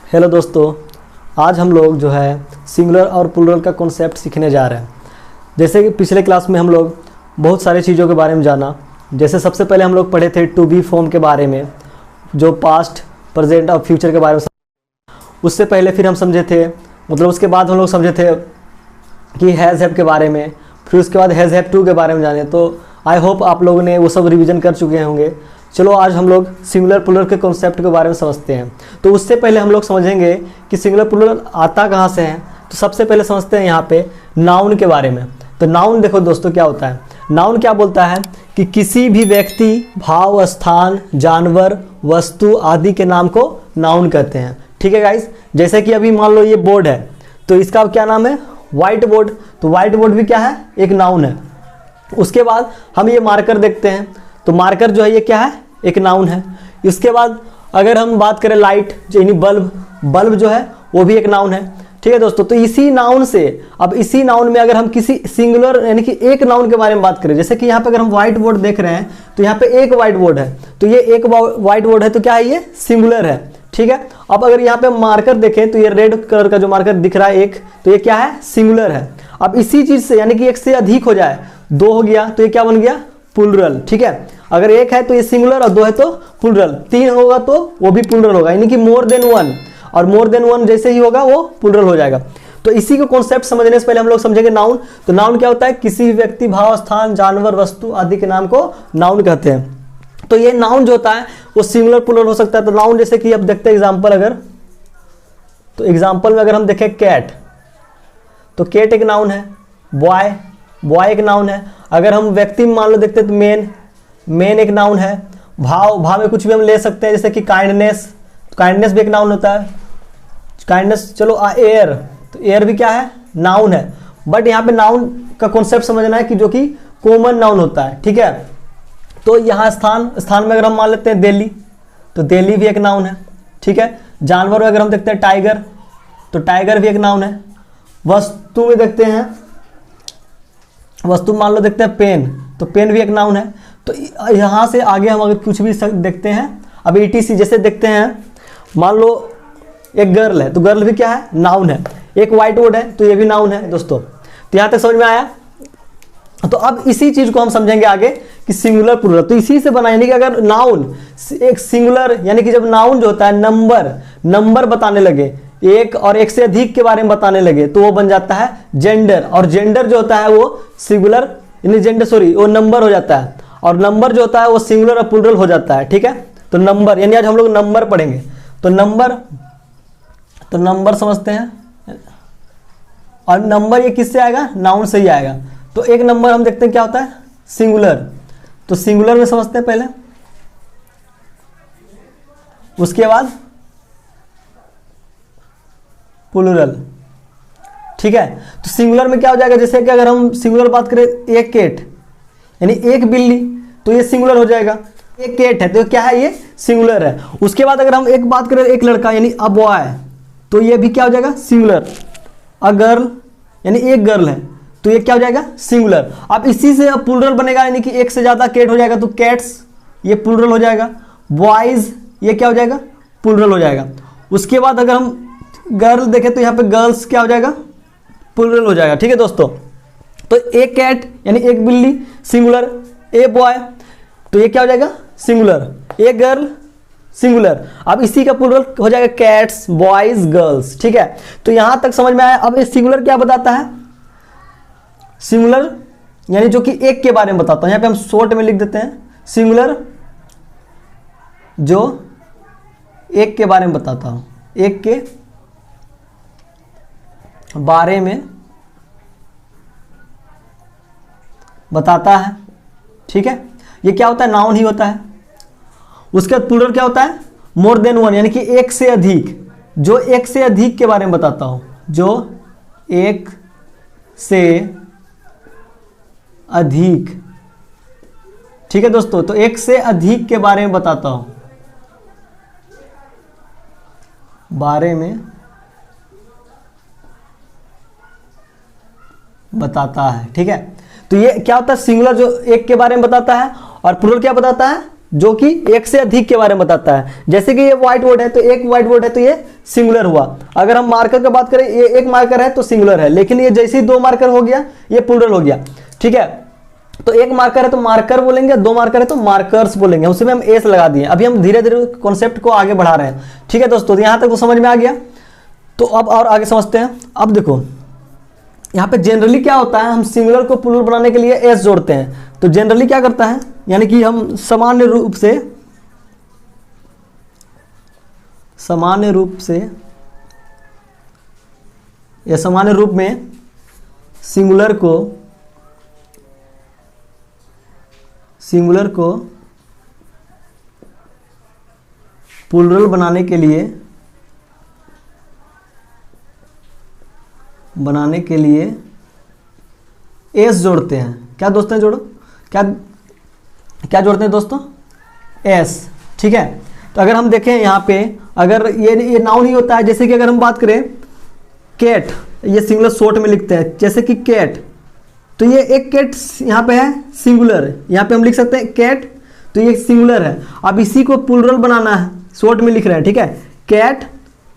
Hello दोस्तों, आज हम लोग जो है सिंगुलर और प्लूरल का कॉन्सेप्ट सीखने जा रहे हैं। जैसे कि पिछले क्लास में हम लोग बहुत सारी चीज़ों के बारे में जाना। जैसे सबसे पहले हम लोग पढ़े थे टू बी फॉर्म के बारे में, जो पास्ट, प्रेजेंट और फ्यूचर के बारे में। उससे पहले फिर हम समझे थे, मतलब उसके बाद हम लोग समझे थे कि हैज़ हैव के बारे में। फिर उसके बाद हैज़ हैव टू के बारे में जाने। तो आई होप आप लोगों ने वो सब रिवीजन कर चुके होंगे। चलो आज हम लोग सिंगुलर प्लूरल के कॉन्सेप्ट के बारे में समझते हैं। तो उससे पहले हम लोग समझेंगे कि सिंगुलर प्लूरल आता कहाँ से है। तो सबसे पहले समझते हैं यहाँ पे नाउन के बारे में। तो नाउन देखो दोस्तों क्या होता है। नाउन क्या बोलता है कि किसी भी व्यक्ति, भाव, स्थान, जानवर, वस्तु आदि के नाम को नाउन कहते हैं। ठीक है गाइस, जैसे कि अभी मान लो ये बोर्ड है, तो इसका क्या नाम है? White board. तो व्हाइट बोर्ड भी क्या है? एक नाउन है। उसके बाद हम ये मार्कर देखते हैं, तो मार्कर जो है ये क्या है? एक नाउन है। इसके बाद अगर हम बात करें लाइट, यानी बल्ब, बल्ब जो है वो भी एक नाउन है। ठीक है दोस्तों, तो इसी नाउन से, अब इसी नाउन में अगर हम किसी सिंगुलर यानी कि एक नाउन के बारे में बात करें, जैसे कि यहाँ पे अगर हम व्हाइट बोर्ड देख रहे हैं, तो यहाँ पे एक व्हाइट बोर्ड है, तो ये एक व्हाइट बोर्ड है, तो क्या है? ये सिंगुलर है। ठीक है, अब अगर यहाँ पे मार्कर देखें, तो ये रेड कलर का जो मार्कर दिख रहा है एक, तो ये क्या है? सिंगुलर है। अब इसी चीज से यानी कि एक से अधिक हो जाए, दो हो गया, तो ये क्या बन गया? प्लूरल। ठीक है, अगर एक है तो ये सिंगुलर और दो है तो प्लूरल, तीन होगा तो वो भी प्लूरल होगा, यानी कि मोर देन वन। और मोर देन वन जैसे ही होगा वो प्लूरल हो जाएगा। तो इसी को कॉन्सेप्ट समझने से पहले हम लोग समझेंगे नाउन। तो नाउन क्या होता है? किसी व्यक्ति, भाव, स्थान, जानवर, वस्तु आदि के नाम को नाउन कहते हैं। तो ये नाउन जो होता है वो सिंगुलर प्लूरल हो सकता है। तो नाउन जैसे कि अब देखते हैं एग्जाम्पल, अगर तो एग्जाम्पल में अगर हम देखें कैट, तो कैट एक नाउन है। बॉय, बॉय एक नाउन है। अगर हम व्यक्ति मान लो देखते हैं तो मेन, मेन एक नाउन है। भाव, भाव में कुछ भी हम ले सकते हैं, जैसे कि काइंडनेस, तो काइंडनेस भी एक नाउन होता है। काइंडनेस, चलो एयर, तो एयर भी क्या है? नाउन है। बट यहाँ पे नाउन का कॉन्सेप्ट समझना है कि जो कि कॉमन नाउन होता है। ठीक है, तो यहाँ स्थान, स्थान में अगर हम मान लेते हैं दिल्ली, तो दिल्ली भी एक नाउन है। ठीक है, जानवर में अगर हम देखते हैं टाइगर, तो टाइगर भी एक नाउन है। वस्तु में देखते हैं, वस्तु मान लो देखते हैं पेन, तो पेन भी एक नाउन है। तो यहाँ से आगे हम अगर कुछ भी देखते हैं, अब ETC जैसे देखते हैं, मान लो एक गर्ल है, तो गर्ल भी क्या है? नाउन है। एक व्हाइट बोर्ड है, तो ये भी नाउन है दोस्तों। तो यहाँ तक समझ में आया? तो अब इसी चीज को हम समझेंगे आगे कि सिंगुलर प्लूरल। तो इसी से बना, यानी कि अगर नाउन एक सिंगुलर, यानी कि जब नाउन जो होता है नंबर बताने लगे, एक और एक से अधिक के बारे में बताने लगे, तो वो बन जाता है जेंडर। और जेंडर जो होता है वो सिंगुलर, यानी जेंडर, सॉरी, वो नंबर हो जाता है। और नंबर जो होता है वो सिंगुलर और प्लूरल हो जाता है। ठीक है, तो नंबर, यानी आज हम लोग नंबर पढ़ेंगे। तो नंबर समझते हैं। और नंबर ये किससे आएगा? नाउन से ही आएगा। तो एक नंबर हम देखते हैं क्या होता है? सिंगुलर। तो सिंगुलर में समझते हैं पहले, उसके बाद प्लूरल। ठीक है, तो सिंगुलर में क्या हो जाएगा? जैसे कि अगर हम सिंगुलर बात करें, एक कैट यानी एक बिल्ली, तो ये सिंगुलर हो जाएगा। एक कैट है तो क्या है? ये सिंगुलर है। उसके बाद अगर हम एक बात करें, एक लड़का यानी अ बॉय, तो ये भी क्या हो जाएगा? सिंगुलर। अ गर्ल यानी एक गर्ल है, तो ये क्या हो जाएगा? सिंगुलर। अब इसी से अब प्लूरल बनेगा, यानी कि एक से ज्यादा कैट हो जाएगा, तो कैट्स ये प्लूरल हो जाएगा। बॉयज ये क्या हो जाएगा? प्लूरल हो जाएगा। उसके बाद अगर हम गर्ल देखें, तो यहाँ पे गर्ल्स क्या हो जाएगा? प्लूरल हो जाएगा। ठीक है दोस्तों, तो एक कैट यानी एक बिल्ली सिंगुलर, ए बॉय तो ये क्या हो जाएगा? सिंगुलर। A girl singular. अब इसी का प्लूरल हो जाएगा कैट्स, बॉयज, गर्ल्स। ठीक है, तो यहां तक समझ में आया? अब ये सिंगुलर क्या बताता है? सिंगुलर यानी जो कि एक के बारे में बताता हूं। यहां पे हम शॉर्ट में लिख देते हैं, सिंगुलर जो एक के बारे में बताता हूं, एक के बारे में बताता है। ठीक है, ये क्या होता है? नाउन ही होता है। उसके बाद प्लूरल क्या होता है? मोर देन वन, यानी कि एक से अधिक, जो एक से अधिक के बारे में बताता हूं, जो एक से अधिक। ठीक है दोस्तों, तो एक से अधिक के बारे में बताता हूं, बारे में बताता है। ठीक है, तो ये क्या होता है? सिंगुलर जो एक के बारे में बताता है, और प्लूरल क्या बताता है? जो कि एक से अधिक के बारे में बताता है। जैसे कि ये व्हाइट बोर्ड है तो एक व्हाइट बोर्ड है तो ये सिंगुलर हुआ। अगर हम मार्कर की बात करें, ये एक मार्कर है तो सिंगुलर है, लेकिन ये जैसे ही 2 मार्कर हो गया ये प्लूरल हो गया। ठीक है, तो एक मार्कर है तो मार्कर बोलेंगे, 2 मार्कर है तो मार्कर्स बोलेंगे, उसमें हम एस लगा दिए। अभी हम धीरे धीरे कॉन्सेप्ट को आगे बढ़ा रहे हैं। ठीक है दोस्तों, यहां तक तो समझ में आ गया। तो अब और आगे समझते हैं। अब देखो यहाँ पे जनरली क्या होता है, हम सिंगुलर को प्लूरल बनाने के लिए एस जोड़ते हैं। तो जनरली क्या करता है, यानी कि हम सामान्य रूप में सिंगुलर को प्लूरल बनाने के लिए एस जोड़ते हैं। क्या दोस्तों जोड़ो, क्या जोड़ते हैं दोस्तों, एस। ठीक है, तो अगर हम देखें यहाँ पे, अगर ये नाउन ही होता है, जैसे कि अगर हम बात करें कैट, ये सिंगुलर शॉर्ट में लिखते हैं, जैसे कि कैट, तो ये एक कैट यहाँ पे है सिंगुलर, यहाँ पे हम लिख सकते हैं कैट, तो ये सिंगुलर है। अब इसी को प्लूरल बनाना है, शॉर्ट में लिख रहे हैं। ठीक है, कैट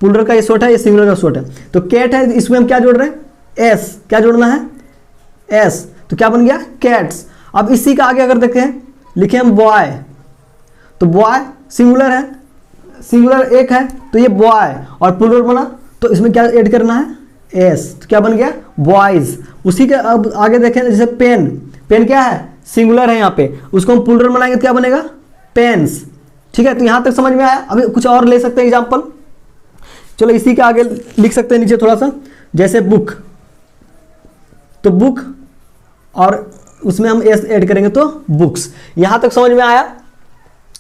प्लूरल का ये शॉर्ट है, ये सिंगुलर का शॉर्ट है। तो कैट है, इसमें हम क्या जोड़ रहे हैं, एस। क्या जोड़ना है, एस। तो क्या बन गया, कैट्स। अब इसी का आगे अगर देखें, लिखे हम बॉय, तो बॉय सिंगुलर है, सिंगुलर एक है तो ये बॉय, और प्लूरल बना तो इसमें क्या ऐड करना है, एस। तो क्या बन गया, बॉयज। उसी के अब आगे देखें, जैसे पेन, पेन क्या है, सिंगुलर है, यहाँ पे उसको हम प्लूरल बनाएंगे तो क्या बनेगा, पेन्स। ठीक है, तो यहां तक समझ में आया। अभी कुछ और ले सकते हैं एग्जाम्पल, चलो इसी के आगे लिख सकते हैं नीचे थोड़ा सा, जैसे बुक, तो बुक और उसमें हम एस ऐड करेंगे तो बुक्स। यहां तक समझ में आया,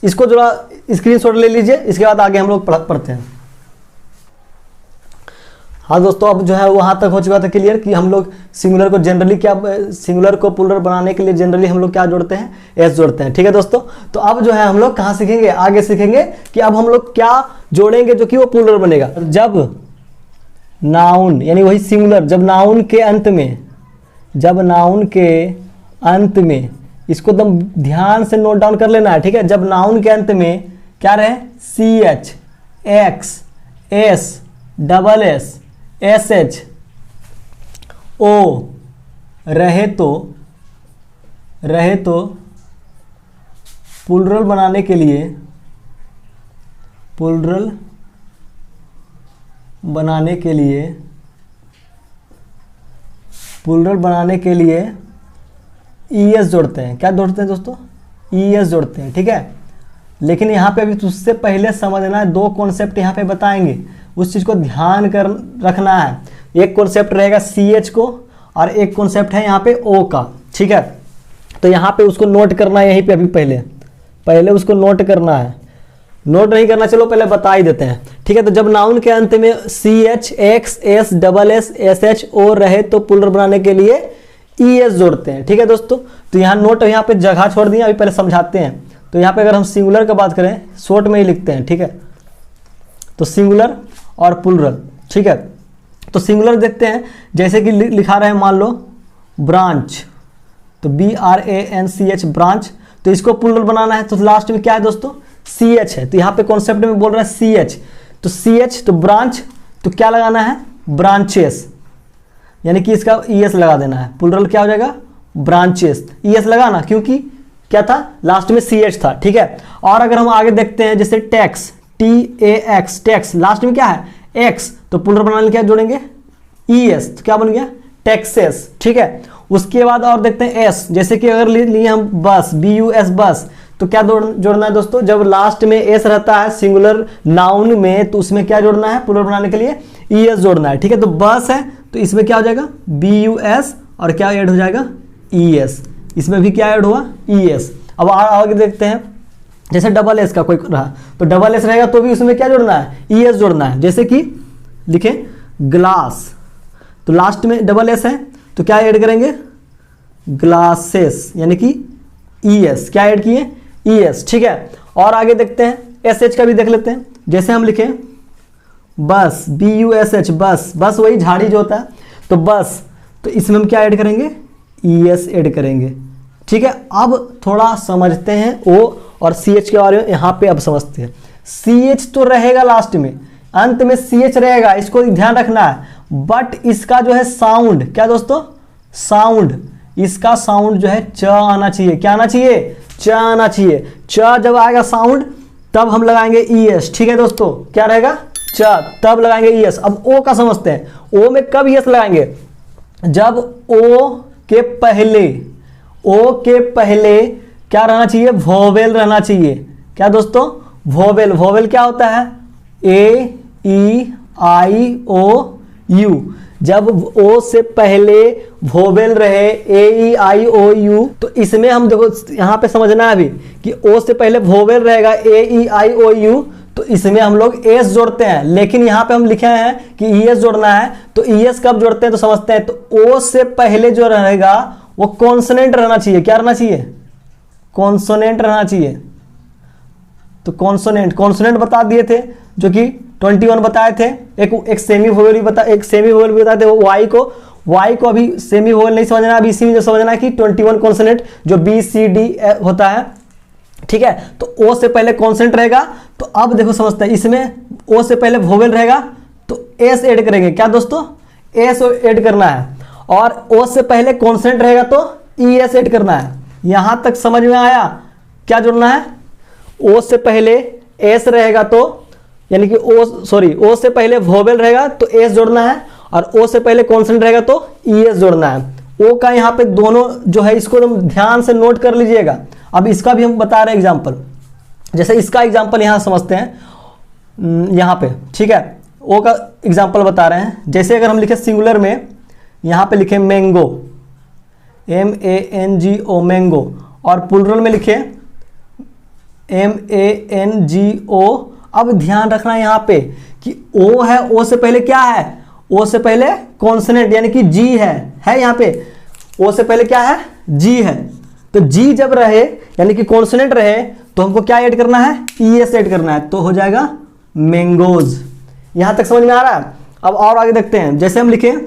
इसको जरा स्क्रीनशॉट ले लीजिए, इसके बाद आगे हम लोग पढ़ते हैं। हाँ दोस्तों, अब जो है वहां तक हो चुका था क्लियर कि हम लोग सिंगुलर को जनरली सिंगुलर को प्लूरल बनाने के लिए जनरली हम लोग क्या जोड़ते हैं, एस जोड़ते हैं। ठीक है दोस्तों, तो अब जो है हम लोग कहाँ सीखेंगे, आगे सीखेंगे कि अब हम लोग क्या जोड़ेंगे जो कि वो प्लूरल बनेगा। जब नाउन, यानी वही सिंगुलर, जब नाउन के अंत में, इसको एकदम ध्यान से नोट डाउन कर लेना है। ठीक है, जब नाउन के अंत में क्या रहे, C H, X, S, double S, S H, O रहे तो प्लूरल बनाने के लिए ईएस जोड़ते हैं। क्या जोड़ते हैं दोस्तों, ईएस जोड़ते हैं। ठीक है, लेकिन यहाँ पे अभी उससे पहले समझना है, 2 कॉन्सेप्ट यहाँ पे बताएंगे, उस चीज़ को ध्यान कर रखना है। एक कॉन्सेप्ट रहेगा सी एच को और एक कॉन्सेप्ट है यहाँ पे ओ का। ठीक है, तो यहाँ पे उसको नोट करना है, यहीं पे अभी पहले उसको नोट करना है। नोट नहीं करना, चलो पहले बता ही देते हैं। ठीक है, तो जब नाउन के अंत में C H, X, S, double S, S H, O रहे तो प्लूरल बनाने के लिए ई एस जोड़ते हैं। ठीक है दोस्तों, तो यहाँ नोट यहाँ पे जगह छोड़ दिए, अभी पहले समझाते हैं। तो यहाँ पे अगर हम सिंगुलर का बात करें, शॉर्ट में ही लिखते हैं। ठीक है, तो सिंगुलर और प्लूरल। ठीक है, तो सिंगुलर देखते हैं, जैसे कि लिखा रहे हैं, मान लो ब्रांच, तो BRANCH ब्रांच, तो इसको प्लूरल बनाना है, तो लास्ट में क्या है दोस्तों, CH है। तो यहाँ पे कॉन्सेप्ट में बोल रहा है CH, तो CH, तो ब्रांच, तो क्या लगाना है, ब्रांचेस, यानी कि इसका ES लगा देना है, प्लूरल क्या हो जाएगा, ब्रांचेस। ES लगाना, क्योंकि क्या था, लास्ट में CH था। ठीक है, और अगर हम आगे देखते हैं, जैसे टैक्स, TAX, टैक्स, लास्ट में क्या है, X, तो प्लूरल बनाने क्या जोड़ेंगे, ES, तो क्या बन गया, टैक्सेस। ठीक है, उसके बाद और देखते हैं S, जैसे कि अगर लिए हम बस, BUS बस, तो क्या जोड़ना है दोस्तों, जब लास्ट में S रहता है सिंगुलर नाउन में, तो उसमें क्या जोड़ना है, प्लूरल बनाने के लिए ES जोड़ना है। ठीक है, तो बस है तो इसमें क्या हो जाएगा, BUS, और क्या ऐड हो जाएगा, ES, इसमें भी क्या ऐड हुआ, ES। अब आगे देखते हैं, जैसे डबल एस का कोई रहा, तो डबल एस रहेगा तो भी उसमें क्या जोड़ना है, ES जोड़ना है। जैसे कि लिखें ग्लास, तो लास्ट में डबल एस है तो क्या ऐड करेंगे, ग्लासेस, यानी कि ES, क्या ऐड किए, ES। ठीक है, और आगे देखते हैं, SH का भी देख लेते हैं। जैसे हम लिखें बस, BUSH, बस, बस वही झाड़ी जो होता है, तो बस, तो इसमें हम क्या ऐड करेंगे, ES ऐड करेंगे। ठीक है, अब थोड़ा समझते हैं O और सी एच के बारे में यहाँ पे अब समझते हैं। सी एच तो रहेगा लास्ट में, अंत में सी एच रहेगा, इसको ध्यान रखना है। बट इसका जो है साउंड, क्या दोस्तों, साउंड, इसका साउंड जो है च आना चाहिए। क्या आना चाहिए? च आना चाहिए। च जब आएगा साउंड तब हम लगाएंगे ई एस। ठीक है दोस्तों, क्या रहेगा? च, तब लगाएंगे ई एस। अब ओ का समझते हैं। ओ में कब ई एस लगाएंगे? जब ओ के पहले क्या रहना चाहिए? वोवेल रहना चाहिए। क्या दोस्तों? वोवेल। वोवेल क्या होता है? ए ई आई ओ यू। जब ओ से पहले वोवेल रहे ए ई आई ओ यू, तो इसमें हम देखो यहाँ पे समझना है अभी कि ओ से पहले वोवेल रहेगा ए ई आई ओ यू, तो इसमें हम लोग एस जोड़ते हैं। लेकिन यहाँ पे हम लिखे हैं कि ई एस जोड़ना है, तो ई एस कब जोड़ते हैं तो समझते हैं। तो ओ से पहले जो रहेगा वो कॉन्सोनेंट रहना चाहिए। क्या रहना चाहिए? कॉन्सोनेंट रहना चाहिए। तो कॉन्सोनेंट बता दिए थे, जो कि 21 बताए थे। एक सेमी वोवेल भी बताए थे। वो वाई को अभी सेमी वोवेल नहीं समझना, अभी इसी में जो समझना है कि 21 कॉन्सोनेंट जो बी सी डी होता है। ठीक है, तो ओ से पहले कॉन्सोनेंट रहेगा। तो अब देखो समझते हैं, इसमें ओ से पहले वोवेल रहेगा तो एस ऐड करेंगे। क्या दोस्तों? एस ऐड करना है। और ओ से पहले कॉन्सोनेंट रहेगा तो ई एस ऐड करना है। यहां तक समझ में आया? क्या जोड़ना है? ओ से पहले एस रहेगा तो, यानी कि ओ से पहले वोवेल रहेगा तो एस जोड़ना है, और ओ से पहले कॉन्सोनेंट रहेगा तो ई एस जोड़ना है। ओ का यहाँ पे दोनों जो है, इसको तुम ध्यान से नोट कर लीजिएगा। अब इसका भी हम बता रहे हैं एग्जाम्पल। जैसे इसका एग्जाम्पल यहाँ समझते हैं यहाँ पे। ठीक है, ओ का एग्जाम्पल बता रहे हैं। जैसे अगर हम लिखे सिंगुलर में, यहाँ पे लिखे मैंगो, MANGO, मैंगो, और प्लूरल में लिखे MANGO। अब ध्यान रखना यहाँ पे कि ओ है, ओ से पहले क्या है? ओ से पहले कॉन्सोनेंट यानी कि जी है यहाँ पे। ओ से पहले क्या है? जी है। तो जी जब रहे यानी कि कॉन्सोनेंट रहे तो हमको क्या ऐड करना है? ई एस ऐड करना है, तो हो जाएगा मैंगोज। यहां तक समझ में आ रहा है? अब और आगे देखते हैं। जैसे हम लिखें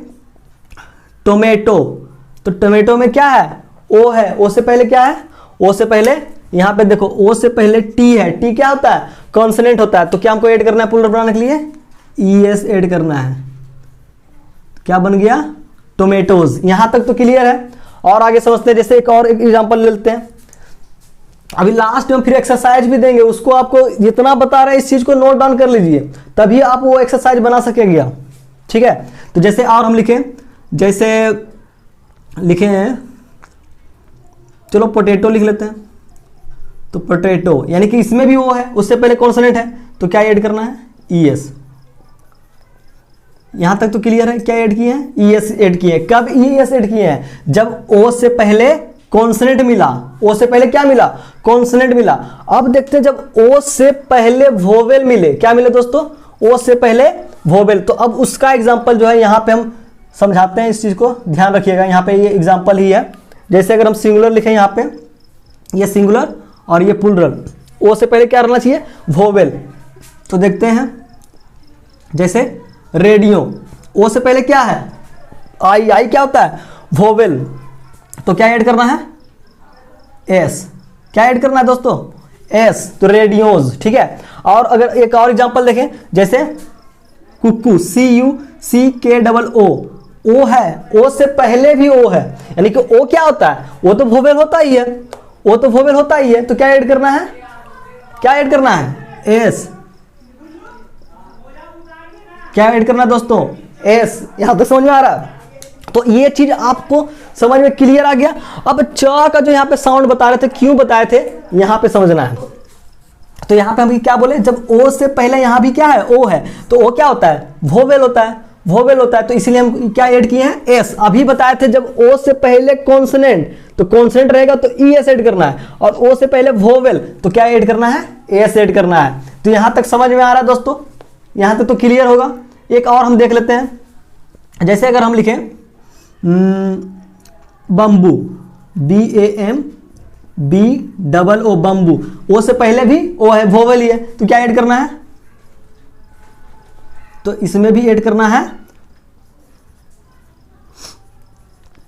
टोमेटो, तो टोमेटो में क्या है? ओ है। ओ से पहले क्या है? ओ से पहले यहां पे देखो, ओ से पहले टी है। टी क्या होता है? कॉन्सोनेंट होता है। तो क्या हमको ऐड करना है प्लूरल बनाने के लिए? ई एस ऐड करना है। क्या बन गया? टोमेटोज। यहां तक तो क्लियर है। और आगे समझते हैं। जैसे एक और एग्जांपल लेते हैं। अभी लास्ट में फिर एक्सरसाइज भी देंगे, उसको आपको जितना बता रहे हैं इस चीज को नोट डाउन कर लीजिए, तभी आप वो एक्सरसाइज बना सकेंगे। ठीक है, तो जैसे और हम लिखें, जैसे लिखे हैं, चलो पोटैटो लिख लेते हैं। तो पोटैटो यानी कि इसमें भी वो है, उससे पहले कॉन्सोनेंट है, तो क्या ऐड करना है? E S. यहां तक तो क्लियर है? क्या ऐड किए हैं? ई एस ऐड किए हैं। कब ई एस ऐड किए हैं? जब ओ से पहले कॉन्सोनेंट मिला। ओ से पहले क्या मिला? कॉन्सोनेंट मिला। अब देखते हैं जब ओ से पहले वोवेल मिले। क्या मिले दोस्तों? ओ से पहले वोवेल। तो अब उसका एग्जांपल जो है यहां पे हम समझाते हैं, इस चीज को ध्यान रखिएगा। यहां पे ये एग्जांपल ही है। जैसे अगर हम सिंगुलर लिखें, यहां पे ये सिंगुलर और ये प्लूरल, ओ से पहले क्या रहना चाहिए? वोवेल। तो देखते हैं, जैसे रेडियो, ओ से पहले क्या है? आई। आई क्या होता है? वोवेल। तो क्या ऐड करना है? एस। क्या ऐड करना है दोस्तों? एस। तो रेडियोज। ठीक है, और अगर एक और एग्जांपल देखें, जैसे कुक्कू, CUCKOO, ओ है। ओ से पहले भी ओ है, यानी कि ओ क्या होता है? वो तो वोवेल होता ही है। वो तो वोवेल होता ही है। तो क्या ऐड करना है? क्या ऐड करना है? एस। क्या ऐड करना है दोस्तों? एस। यहां तक समझ में आ रहा है? तो ये चीज आपको समझ में क्लियर आ गया। अब च का जो यहाँ पे साउंड बता रहे थे, क्यों बताए थे, यहाँ पे समझना है। तो यहाँ पे हम क्या बोले? जब ओ से पहले यहाँ भी क्या है? ओ है। तो ओ क्या होता है? वोवेल होता है। वोवेल होता है, तो इसलिए हम क्या ऐड किए हैं? एस। अभी बताए थे जब ओ से पहले कॉन्सोनेंट, तो कॉन्सोनेंट रहेगा तो ई एस ऐड करना है, और ओ से पहले वोवेल तो क्या ऐड करना है? एस ऐड करना है। तो यहाँ तक समझ में आ रहा है दोस्तों? यहाँ तक तो क्लियर होगा। एक और हम देख लेते हैं। जैसे अगर हम लिखें बम्बू, BAMBOO, बम्बू। ओ से पहले भी ओ है, वोवेल ही है। तो क्या ऐड करना है? तो इसमें भी ऐड करना है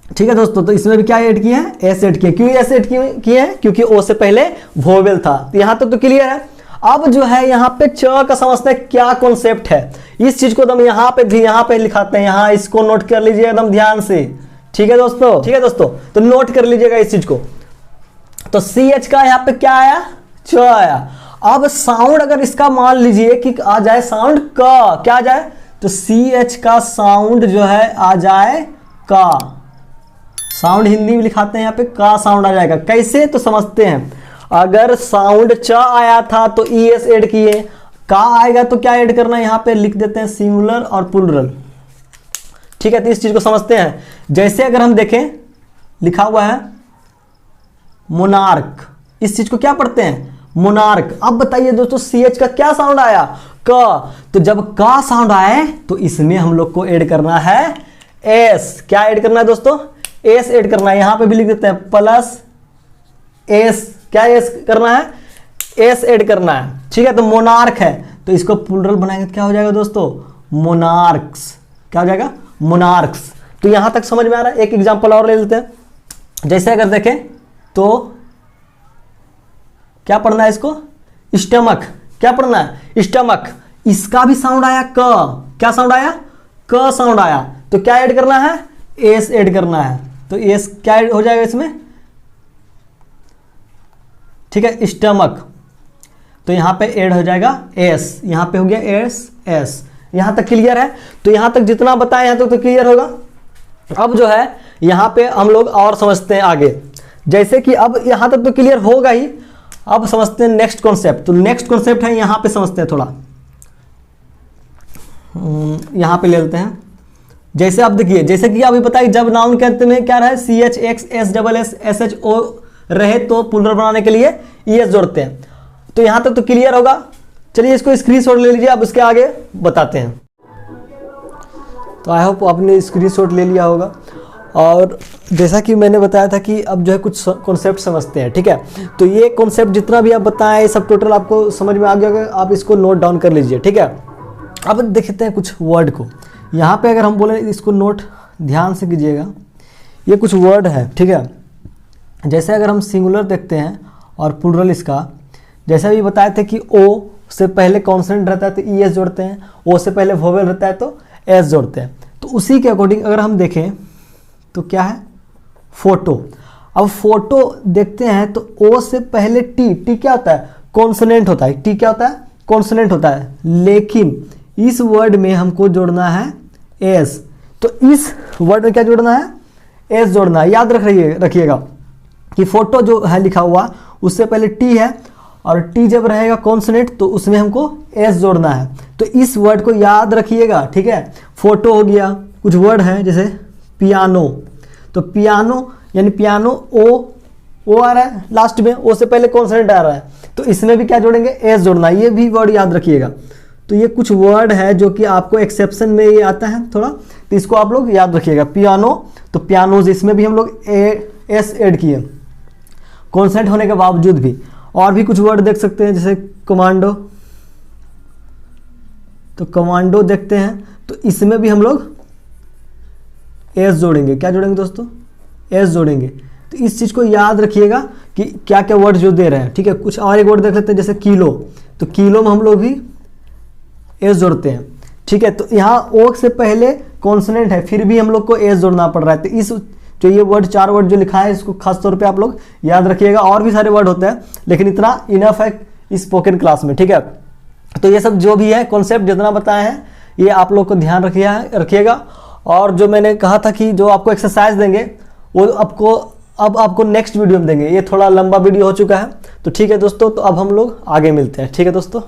ठीक है दोस्तों, तो इसमें भी क्या ऐड किए हैं, एस ऐड किए। क्यों एस ऐड किए हैं, क्योंकि ओ से पहले वोवेल था। तो यहां तक तो क्लियर है। अब जो है यहाँ पे च का समझते हैं क्या कॉन्सेप्ट है। इस चीज को एकदम यहाँ पे भी यहाँ पे लिखाते हैं, यहाँ इसको नोट कर लीजिए एकदम ध्यान से। ठीक है दोस्तों, ठीक है दोस्तों, तो नोट कर लीजिएगा इस चीज को। तो सी एच का यहाँ पे क्या आया, च आया। अब साउंड अगर इसका मान लीजिए कि आ जाए साउंड का, क्या आ जाए, तो सी एच का साउंड जो है आ जाए का। साउंड हिंदी में लिखाते हैं यहाँ पे, का साउंड आ जाएगा। कैसे, तो समझते हैं। अगर साउंड च आया था तो ई एस ऐड किए, का आएगा तो क्या ऐड करना है, यहाँ पे लिख देते हैं सिंगुलर और प्लूरल। ठीक है, तो इस चीज को समझते हैं। जैसे अगर हम देखें, लिखा हुआ है मोनार्क, इस चीज को क्या पढ़ते हैं, मोनार्क। अब बताइए दोस्तों, सी एच का क्या साउंड आया, क। तो जब का साउंड आए तो इसमें हम लोग को ऐड करना है एस। क्या ऐड करना है दोस्तों, एस ऐड करना है। यहां पे भी लिख देते हैं प्लस एस। क्या एस करना है, एस ऐड करना है। ठीक है, तो मोनार्क है, तो इसको प्लूरल बनाएंगे तो क्या हो जाएगा दोस्तों, मोनार्क्स। क्या हो जाएगा, मोनार्क्स। तो यहां तक समझ में आ रहा है। एक एग्जांपल और ले लेते हैं। जैसे अगर देखें तो क्या पढ़ना है इसको, स्टमक। क्या पढ़ना है, स्टमक। इसका भी साउंड आया क। क्या साउंड आया, क साउंड आया। तो क्या ऐड करना है, एस ऐड करना है। तो एस क्या हो जाएगा इसमें, ठीक है, स्टमक। तो यहां पे ऐड हो जाएगा एस, यहां पे हो गया एस एस। यहां तक क्लियर है। तो यहां तक जितना बताए यहां तक तो क्लियर होगा। अब जो है यहां पे हम लोग और समझते हैं आगे। जैसे कि अब यहां तक तो क्लियर होगा ही, अब समझते हैं नेक्स्ट कॉन्सेप्ट। तो नेक्स्ट कॉन्सेप्ट है, यहां पे समझते हैं थोड़ा, यहां पे ले लेते हैं। जैसे आप देखिए, जैसे कि अभी बताइए, जब नाउन के अंत में क्या रहे, C H X S double S S H O रहे तो प्लूरल बनाने के लिए ई एस जोड़ते हैं। तो यहां तक तो क्लियर होगा। चलिए इसको स्क्रीनशॉट ले लीजिए, अब उसके आगे बताते हैं। तो आई होप आपने स्क्रीनशॉट ले लिया होगा। और जैसा कि मैंने बताया था कि अब जो है कुछ कॉन्सेप्ट समझते हैं। ठीक है, तो ये कॉन्सेप्ट जितना भी आप बताएं ये सब टोटल आपको समझ में आ गया होगा। आप इसको नोट डाउन कर लीजिए। ठीक है, अब देखते हैं कुछ वर्ड को। यहाँ पे अगर हम बोले, इसको नोट ध्यान से कीजिएगा, ये कुछ वर्ड है। ठीक है, जैसे अगर हम सिंगुलर देखते हैं और प्लूरल इसका, जैसे अभी बताए थे कि ओ से पहले कॉन्सोनेंट रहता है तो ई एस जोड़ते हैं, ओ से पहले वोवेल रहता है तो एस जोड़ते हैं। तो उसी के अकॉर्डिंग अगर हम देखें तो क्या है, फोटो। अब फोटो देखते हैं तो ओ से पहले टी, टी क्या होता है, कॉन्सोनेंट होता है। टी क्या होता है, कॉन्सोनेंट होता है। लेकिन इस वर्ड में हमको जोड़ना है एस। तो इस वर्ड में क्या जोड़ना है, एस जोड़ना है। याद रखिएगा कि फोटो जो है लिखा हुआ उससे पहले टी है, और टी जब रहेगा कॉन्सोनेंट तो उसमें हमको एस जोड़ना है। तो इस वर्ड को याद रखिएगा। ठीक है, फोटो हो गया। कुछ वर्ड है जैसे पियानो, तो पियानो यानी पियानो ओ आ रहा है लास्ट में, ओ से पहले कॉन्सोनेंट आ रहा है, तो इसमें भी क्या जोड़ेंगे, एस जोड़ना है। ये भी वर्ड याद रखिएगा। तो ये कुछ वर्ड है जो कि आपको एक्सेप्शन में ये आता है थोड़ा, तो इसको आप लोग याद रखिएगा। पियानो, तो पियानोज, इसमें भी हम लोग एस ऐड किए कॉन्सोनेंट होने के बावजूद भी। और भी कुछ वर्ड देख सकते हैं जैसे कमांडो, तो कमांडो देखते हैं तो इसमें भी हम लोग एस जोड़ेंगे। क्या जोड़ेंगे दोस्तों, एस जोड़ेंगे। तो इस चीज़ को याद रखिएगा कि क्या क्या वर्ड जो दे रहे हैं। ठीक है, कुछ और एक वर्ड देख लेते हैं जैसे किलो, तो किलो में हम लोग भी एस जोड़ते हैं। ठीक है, तो यहाँ ओ से पहले कॉन्सोनेंट है फिर भी हम लोग को एस जोड़ना पड़ रहा है। तो इस जो ये वर्ड, चार वर्ड जो लिखा है, इसको खास तौर पे आप लोग याद रखिएगा। और भी सारे वर्ड होते हैं लेकिन इतना इनफ है इस स्पोकन क्लास में। ठीक है, तो ये सब जो भी है कॉन्सेप्ट जितना बताए हैं ये आप लोग को ध्यान रखिएगा। और जो मैंने कहा था कि जो आपको एक्सरसाइज देंगे वो अब आपको नेक्स्ट वीडियो में देंगे। ये थोड़ा लंबा वीडियो हो चुका है। तो ठीक है दोस्तों, तो अब हम लोग आगे मिलते हैं। ठीक है दोस्तों।